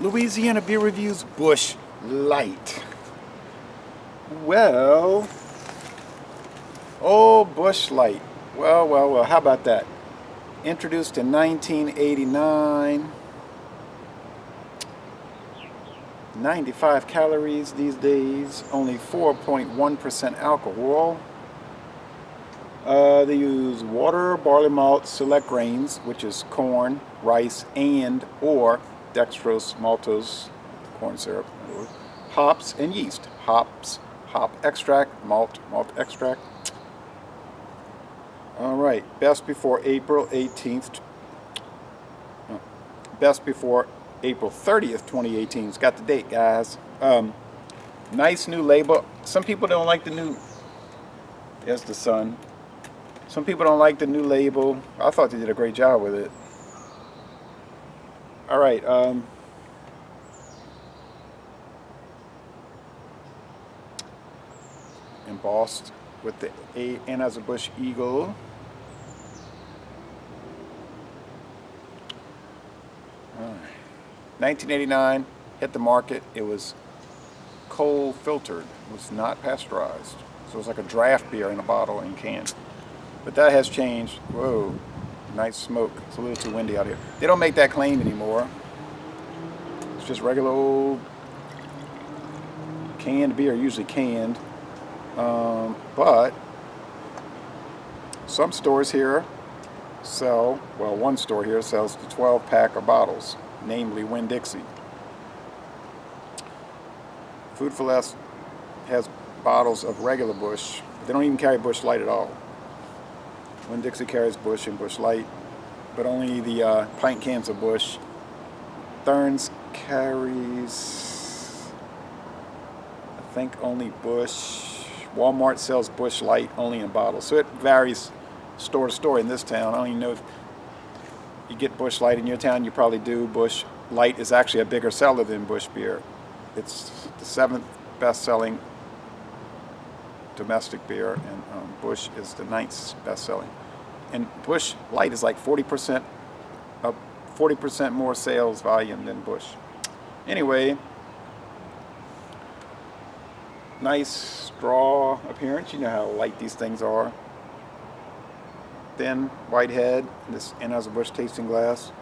Louisiana Beer Reviews Busch Light. Well, oh, Busch Light. Well, how about that? Introduced in 1989. 95 calories these days, only 4.1% alcohol. They use water, barley malt, select grains, which is corn, rice, and or dextrose, maltose, corn syrup, hops, and yeast. Hops, hop extract, malt extract. All right, best before April 18th. Best before April 30th, 2018. It's got the date, guys. Nice new label. Some people don't like the new. There's the sun. Some people don't like the new label. I thought they did a great job with it. All right. Embossed with the Anheuser-Busch eagle. 1989, hit the market. It was cold filtered. It was not pasteurized. So it was like a draft beer in a bottle and can. But that has changed. Whoa, nice smoke. It's a little too windy out here. They don't make that claim anymore. It's just regular old canned beer, usually canned. But some stores here sell, well, one store here sells the 12-pack of bottles, namely Winn-Dixie. Food for Less has bottles of regular Busch. They don't even carry Busch Light at all. Winn-Dixie carries Busch and Busch Light, but only the pint cans of Busch. Thurns carries, I think, only Busch. Walmart sells Busch Light only in bottles. So it varies store to store in this town. I don't even know if you get Busch Light in your town. You probably do. Busch Light is actually a bigger seller than Busch beer. It's the 7th best-selling domestic beer, and Busch is the 9th best-selling. And Busch Light is like 40% more sales volume than Busch. Anyway, nice straw appearance. You know how light these things are. Thin white head. This Anheuser-Busch tasting glass.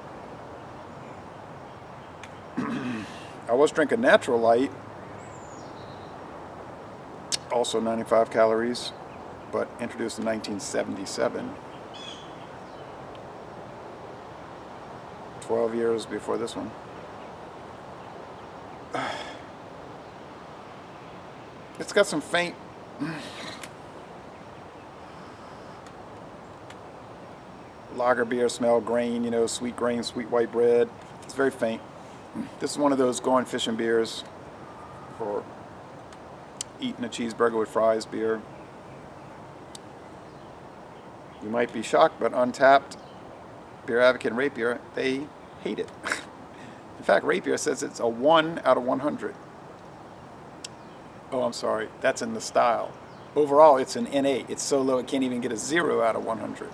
I was drinking Natural Light, also 95 calories, but introduced in 1977. 12 years before this one. It's got some faint lager beer smell, grain, you know, sweet grain, sweet white bread. It's very faint. This is one of those going fishing beers or eating a cheeseburger with fries beer. You might be shocked, but Untapped, Beer Advocate, and Rate Beer, they hate it. In fact, Rate Beer says it's a 1 out of 100. Oh, I'm sorry. That's in the style. Overall, it's an NA. It's so low it can't even get a 0 out of 100.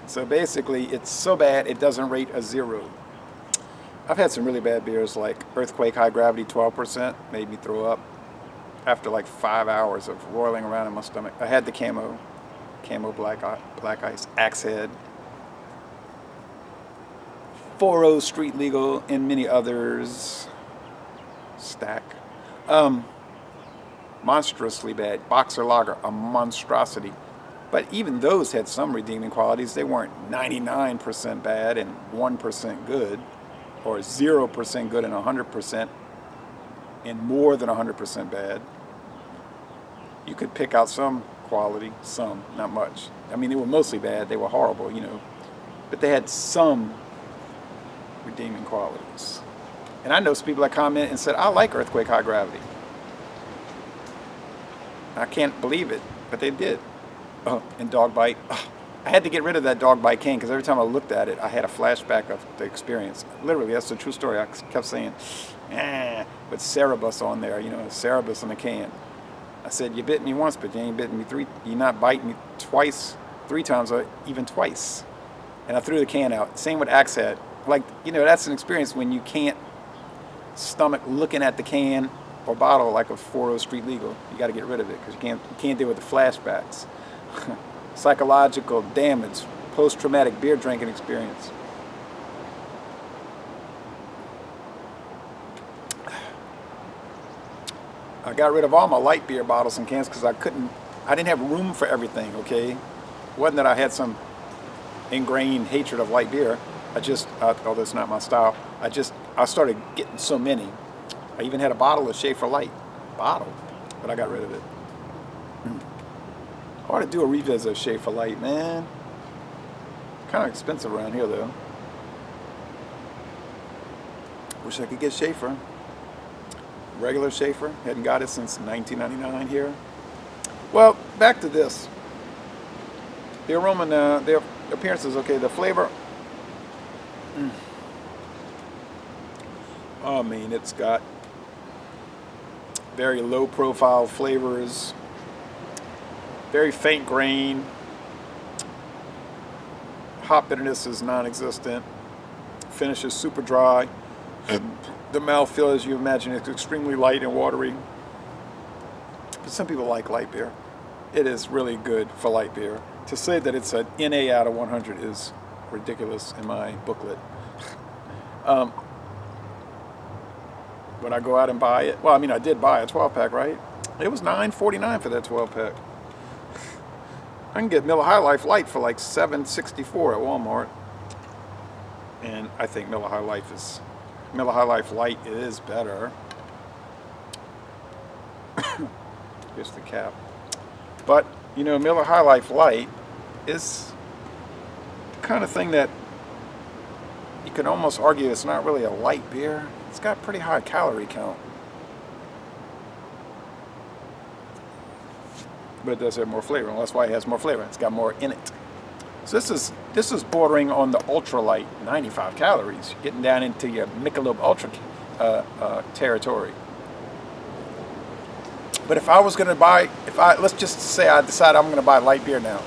So basically, it's so bad it doesn't rate a 0. I've had some really bad beers like Earthquake High Gravity 12%, made me throw up after like 5 hours of roiling around in my stomach. I had the Camo Black Ice, Axe Head, 4-0 Street Legal, and many others. Stack. Monstrously bad. Boxer Lager, a monstrosity. But even those had some redeeming qualities. They weren't 99% bad and 1% good, or 0% good and 100% and more than 100% bad. You could pick out some quality, some, not much. I mean, they were mostly bad. They were horrible, you know. But they had some redeeming qualities. And I know some people that comment and said, I like Earthquake High Gravity. I can't believe it, but they did. And Dog Bite. I had to get rid of that Dog Bite can because every time I looked at it, I had a flashback of the experience. Literally, that's the true story. I kept saying, with Cerebus on there, you know, Cerebus on the can. I said, you bit me once, but you ain't bitten me three. You're not biting me twice, 3 times, or even twice. And I threw the can out. Same with Axe Head. Like, you know, that's an experience when you can't stomach looking at the can or bottle like a 40 Street Legal. You got to get rid of it because you can't deal with the flashbacks. Psychological damage, post-traumatic beer drinking experience. I got rid of all my light beer bottles and cans because I didn't have room for everything, okay? It wasn't that I had some ingrained hatred of light beer. Oh, that's not my style. I started getting so many. I even had a bottle of Schaefer Light. Bottle. But I got rid of it. I ought to do a revisit of Schaefer Light, man. Kind of expensive around here, though. Wish I could get Schaefer. Regular Schaefer. Hadn't got it since 1999 here. Well, back to this. The aroma, the appearance is okay. The flavor, I mean, it's got very low profile flavors, very faint grain. Hop bitterness is non-existent. Finish is super dry. The mouthfeel, as you imagine, is extremely light and watery. But some people like light beer. It is really good for light beer. To say that it's an NA out of 100 is ridiculous in my booklet. When I go out and buy it, well, I mean, I did buy a 12-pack, right? It was $9.49 for that 12-pack. I can get Miller High Life Light for like $7.64 at Walmart. And I think Miller High Life Light is better. Here's the cap. But, you know, Miller High Life Light is the kind of thing that you could almost argue it's not really a light beer. It's got pretty high calorie count. But it does have more flavor, and that's why it has more flavor. It's got more in it. So this is bordering on the ultralight, 95 calories, getting down into your Michelob Ultra territory. But if I was going to buy, let's just say I decide I'm going to buy light beer now,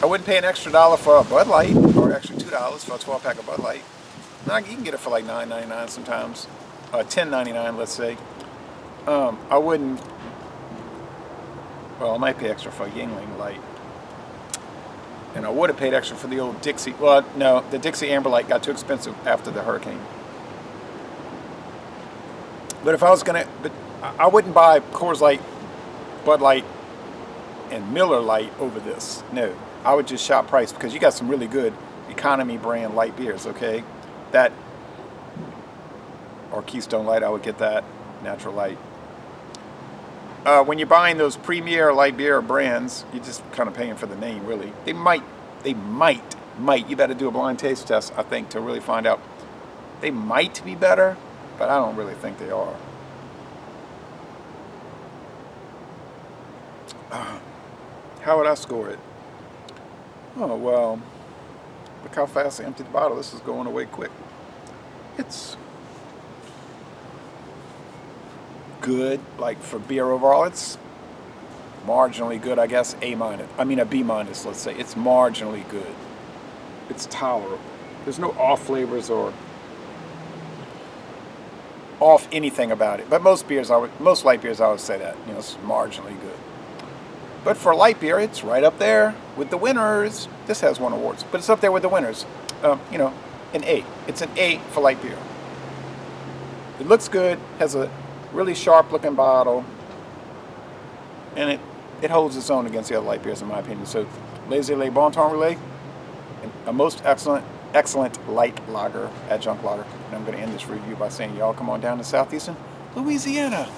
I wouldn't pay an extra $1 for a Bud Light or extra $2 for a 12-pack of Bud Light. Now you can get it for like $9.99 sometimes, $10.99 let's say. I wouldn't. Well, I might pay extra for a Yingling Light. And I would have paid extra for the old Dixie. Well, no, the Dixie Amber Light got too expensive after the hurricane. But if I was going to, I wouldn't buy Coors Light, Bud Light, and Miller Light over this. No, I would just shop price because you got some really good economy brand light beers, okay? That, or Keystone Light, I would get that, Natural Light. When you're buying those premier light beer brands, you're just kind of paying for the name, really. They might, you better do a blind taste test, I think, to really find out. They might be better, but I don't really think they are. How would I score it? Oh, well, look how fast I emptied the bottle. This is going away quick. It's good, like for beer overall, it's marginally good, I guess. A B minus, let's say. It's marginally good. It's tolerable. There's no off flavors or off anything about it. But most light beers, I would say that, you know, it's marginally good. But for light beer, it's right up there with the winners. This has won awards, but it's up there with the winners. You know, an A. It's an A for light beer. It looks good, has a really sharp looking bottle, and it holds its own against the other light beers in my opinion. So Laissez Les Bon Temps Relais, a most excellent light lager, adjunct lager. And I'm going to end this review by saying y'all come on down to southeastern Louisiana.